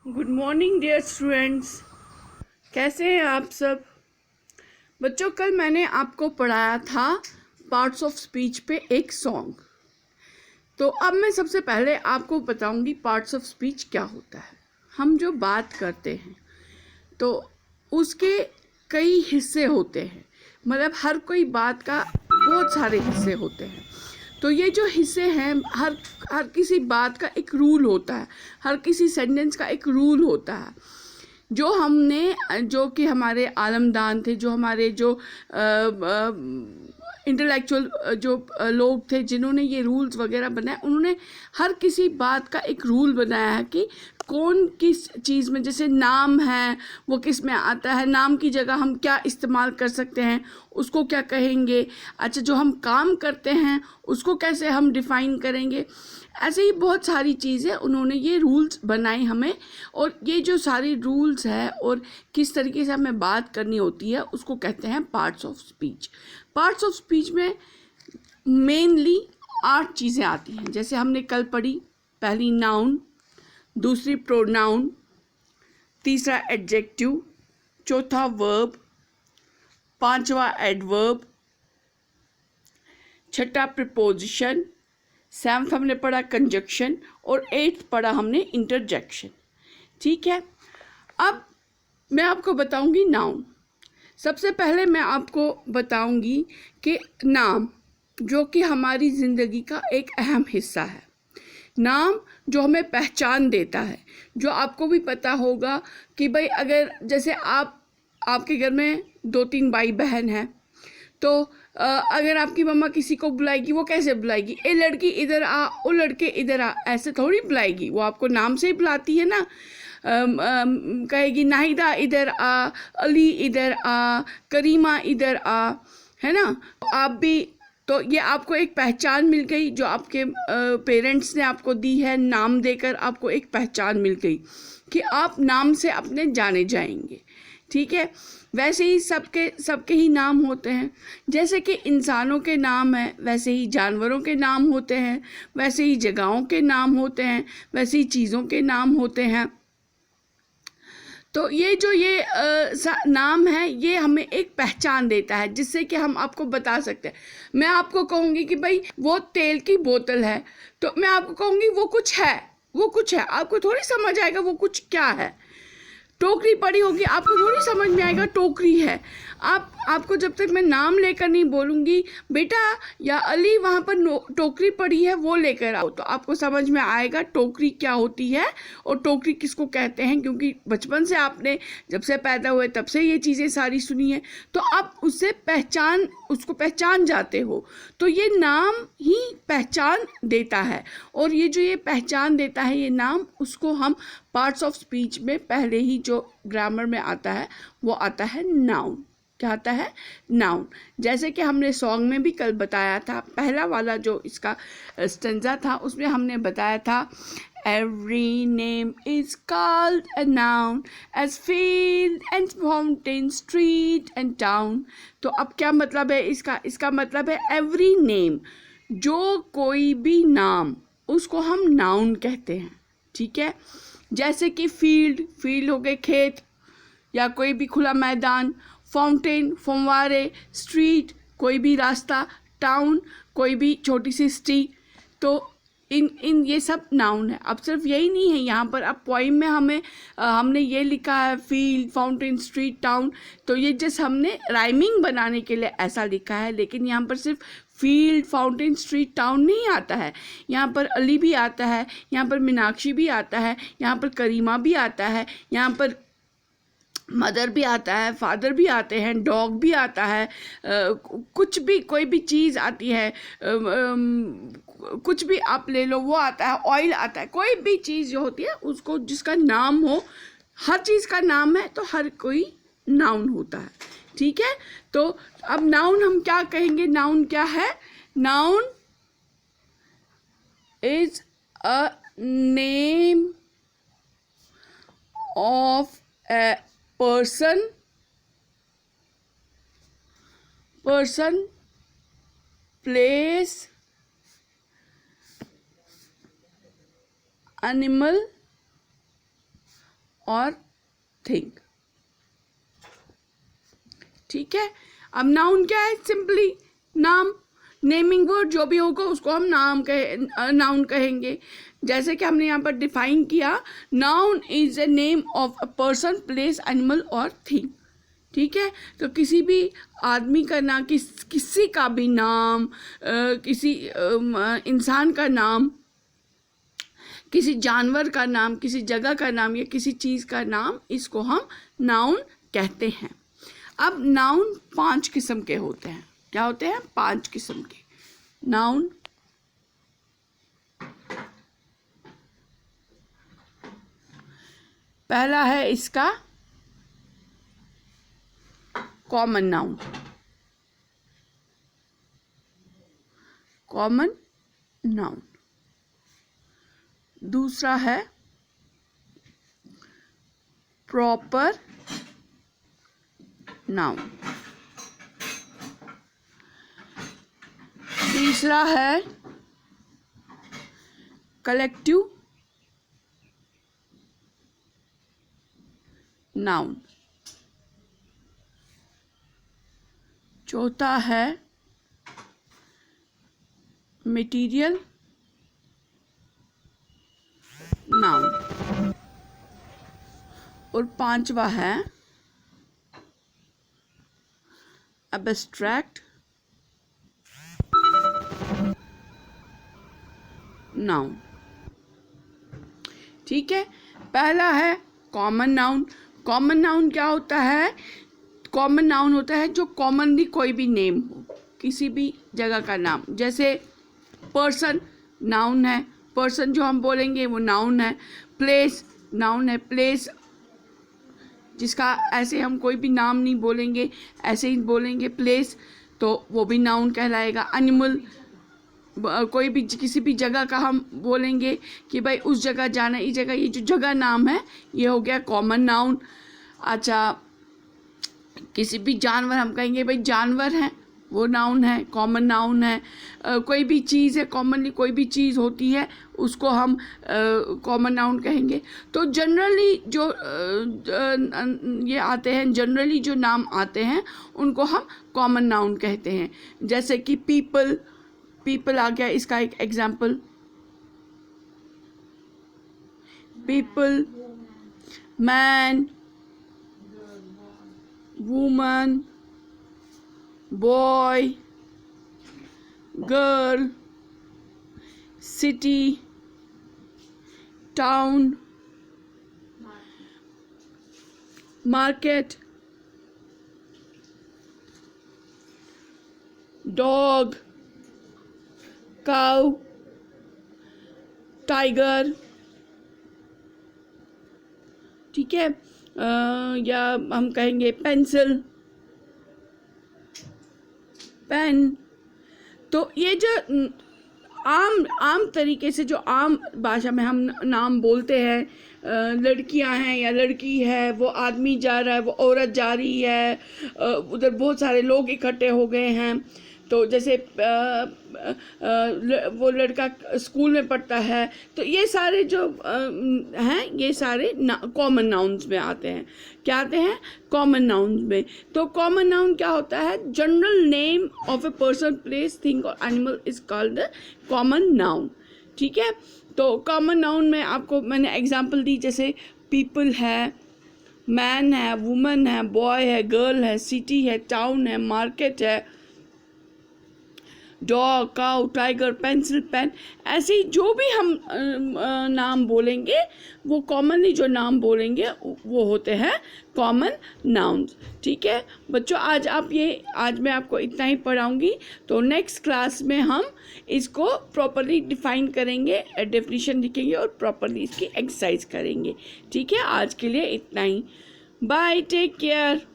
Good morning dear students. कैसे हैं आप सब बच्चों? कल मैंने आपको पढ़ाया था पार्ट्स ऑफ स्पीच पे एक सॉन्ग। तो अब मैं सबसे पहले आपको बताऊंगी पार्ट्स ऑफ स्पीच क्या होता है। हम जो बात करते हैं तो उसके कई हिस्से होते हैं, मतलब हर कोई बात का बहुत सारे हिस्से होते हैं। तो ये जो हिस्से हैं, हर हर किसी बात का एक रूल होता है, हर किसी सेंटेंस का एक रूल होता है। जो कि हमारे आलमदान थे, जो हमारे जो इंटेलेक्चुअल जो लोग थे जिन्होंने ये रूल्स वगैरह बनाए, उन्होंने हर किसी बात का एक रूल बनाया है कि कौन किस चीज़ में, जैसे नाम है वो किस में आता है, नाम की जगह हम क्या इस्तेमाल कर सकते हैं, उसको क्या कहेंगे। अच्छा, जो हम काम करते हैं उसको कैसे हम डिफ़ाइन करेंगे। ऐसे ही बहुत सारी चीज़ें उन्होंने ये रूल्स बनाए हमें, और ये जो सारी रूल्स है और किस तरीके से हमें बात करनी होती है उसको कहते हैं parts of speech. Parts of speech में मेनली 8 चीज़ें आती हैं। जैसे हमने कल पढ़ी, पहली नाउन, दूसरी प्रोनाउन, तीसरा एडजेक्टिव, चौथा वर्ब, पांचवा एडवर्ब, छठा प्रीपोजिशन, 7th हमने पढ़ा कंजक्शन, और 8th पढ़ा हमने इंटरजेक्शन। ठीक है, अब मैं आपको बताऊंगी नाउन। सबसे पहले मैं आपको बताऊंगी कि नाम जो कि हमारी ज़िंदगी का एक अहम हिस्सा है, नाम जो हमें पहचान देता है। जो आपको भी पता होगा कि भाई, अगर जैसे आपके घर में 2-3 भाई बहन हैं, तो अगर आपकी मम्मा किसी को बुलाएगी, वो कैसे बुलाएगी? ए लड़की इधर आ, ओ लड़के इधर आ, ऐसे थोड़ी बुलाएगी। वो आपको नाम से ही बुलाती है ना। कहेगी नाहिदा इधर आ, अली इधर आ, करीमा इधर आ, है ना। आप भी, तो ये आपको एक पहचान मिल गई जो आपके पेरेंट्स ने आपको दी है। नाम देकर आपको एक पहचान मिल गई कि आप नाम से अपने जाने जाएंगे। ठीक है, वैसे ही सबके ही नाम होते हैं। जैसे कि इंसानों के नाम हैं, वैसे ही जानवरों के नाम होते हैं, वैसे ही जगहों के नाम होते हैं, वैसे ही चीज़ों के नाम होते हैं। तो ये जो नाम है, ये हमें एक पहचान देता है जिससे कि हम आपको बता सकते हैं। मैं आपको कहूँगी कि भाई वो तेल की बोतल है, तो मैं आपको कहूँगी वो कुछ है, वो कुछ है। आपको थोड़ी समझ आएगा वो कुछ क्या है। टोकरी पड़ी होगी, आपको थोड़ी समझ में आएगा टोकरी है। आपको जब तक मैं नाम लेकर नहीं बोलूँगी बेटा या अली वहाँ पर टोकरी पड़ी है वो लेकर आओ, तो आपको समझ में आएगा टोकरी क्या होती है और टोकरी किसको कहते हैं। क्योंकि बचपन से आपने, जब से पैदा हुए तब से ये चीज़ें सारी सुनी है, तो आप उसको पहचान जाते हो। तो ये नाम ही पहचान देता है, और ये जो ये पहचान देता है ये नाम, उसको हम पार्ट्स ऑफ स्पीच में पहले ही जो ग्रामर में आता है वो आता है नाउन। क्या आता है? नाउन। जैसे कि हमने सॉन्ग में भी कल बताया था, पहला वाला जो इसका स्टेंजा था उसमें हमने बताया था, every name is called a noun as field and mountain, street and town। तो अब क्या मतलब है इसका मतलब है every name, जो कोई भी नाम, उसको हम नाउन कहते हैं। ठीक है, जैसे कि फील्ड हो गए खेत या कोई भी खुला मैदान, फाउंटेन फव्वारे, स्ट्रीट कोई भी रास्ता, टाउन कोई भी छोटी सी सिटी। तो इन ये सब नाउन है। अब सिर्फ यही नहीं है यहाँ पर, अब पोइम में हमने ये लिखा है फील्ड, फाउंटेन, स्ट्रीट, टाउन, तो ये जस्ट हमने राइमिंग बनाने के लिए ऐसा लिखा है। लेकिन यहाँ पर सिर्फ फील्ड, फाउंटेन, स्ट्रीट, टाउन नहीं आता है, यहाँ पर अली भी आता है, यहाँ पर मीनाक्षी भी आता है, यहाँ पर करीमा भी आता है, यहाँ पर मदर भी आता है, फादर भी आते हैं, डॉग भी आता है, कुछ भी, कोई भी चीज़ आती है, कुछ भी आप ले लो वो आता है, ऑयल आता है, कोई भी चीज़ जो होती है उसको, जिसका नाम हो, हर चीज़ का नाम है तो हर कोई नाउन होता है। ठीक है, तो अब नाउन हम क्या कहेंगे? नाउन क्या है? Noun is a name of A person, place, animal और थिंग। ठीक है, अब नाउन क्या है? सिंपली नाम, नेमिंग वर्ड जो भी होगा उसको हम नाउन कहेंगे। जैसे कि हमने यहाँ पर डिफाइन किया, noun is a name of a person, place, animal और थिंग। ठीक है, तो किसी भी आदमी का नाम, किसी का भी नाम, किसी इंसान का नाम, किसी जानवर का नाम, किसी जगह का नाम या किसी चीज़ का नाम, इसको हम नाउन कहते हैं। अब नाउन 5 किस्म के होते हैं। क्या होते हैं? 5 किस्म के नाउन। पहला है इसका कॉमन नाउन। Common noun. दूसरा है प्रॉपर नाउन। तीसरा है कलेक्टिव नाउन। चौथा है मटीरियल नाउन। और 5वां है एब्स्ट्रैक्ट नाउन। ठीक है, पहला है कॉमन नाउन। कॉमन नाउन क्या होता है? कॉमन नाउन होता है जो कॉमनली कोई भी नेम हो, किसी भी जगह का नाम। जैसे पर्सन नाउन है, पर्सन जो हम बोलेंगे वो नाउन है। प्लेस नाउन है, प्लेस जिसका ऐसे हम कोई भी नाम नहीं बोलेंगे, ऐसे ही बोलेंगे प्लेस, तो वो भी नाउन कहलाएगा। एनिमल, कोई भी किसी भी जगह का हम बोलेंगे कि भाई उस जगह जाना, इस जगह, ये जो जगह नाम है ये हो गया कॉमन नाउन। अच्छा, किसी भी जानवर हम कहेंगे भाई जानवर है, वो नाउन है, कॉमन नाउन है। कोई भी चीज़ है, कॉमनली कोई भी चीज़ होती है उसको हम कॉमन नाउन कहेंगे। तो जनरली जो ये आते हैं, जनरली जो नाम आते हैं उनको हम कॉमन नाउन कहते हैं। जैसे कि पीपल, पीपल आ गया इसका एक example. People, man, woman, boy, girl, city, town, market, dog, cow, tiger. ठीक है, या हम कहेंगे पेंसिल, पेन। तो ये जो आम तरीके से जो आम भाषा में हम नाम बोलते हैं, लड़कियां हैं या लड़की है, वो आदमी जा रहा है, वो औरत जा रही है, उधर बहुत सारे लोग इकट्ठे हो गए हैं। तो जैसे वो लड़का स्कूल में पढ़ता है, तो ये सारे जो हैं ये सारे कॉमन नाउन्स में आते हैं। क्या आते हैं? कॉमन नाउन्स में। तो कॉमन नाउन क्या होता है? General name of a person, place, thing और animal is called the common noun. ठीक है, तो कॉमन नाउन में आपको मैंने एग्जांपल दी, जैसे पीपल है, मैन है, वुमन है, बॉय है, गर्ल है, सिटी है, टाउन है, मार्केट है, dog, cow, tiger, pencil, pen. ऐसे ही जो भी हम नाम बोलेंगे, वो कॉमनली जो नाम बोलेंगे वो होते हैं कॉमन नाउन्स। ठीक है बच्चों, आज मैं आपको इतना ही पढ़ाऊंगी। तो नेक्स्ट क्लास में हम इसको प्रॉपरली डिफाइन करेंगे, डेफिनेशन लिखेंगे और प्रॉपरली इसकी एक्सरसाइज करेंगे। ठीक है, आज के लिए इतना ही। Bye, take care.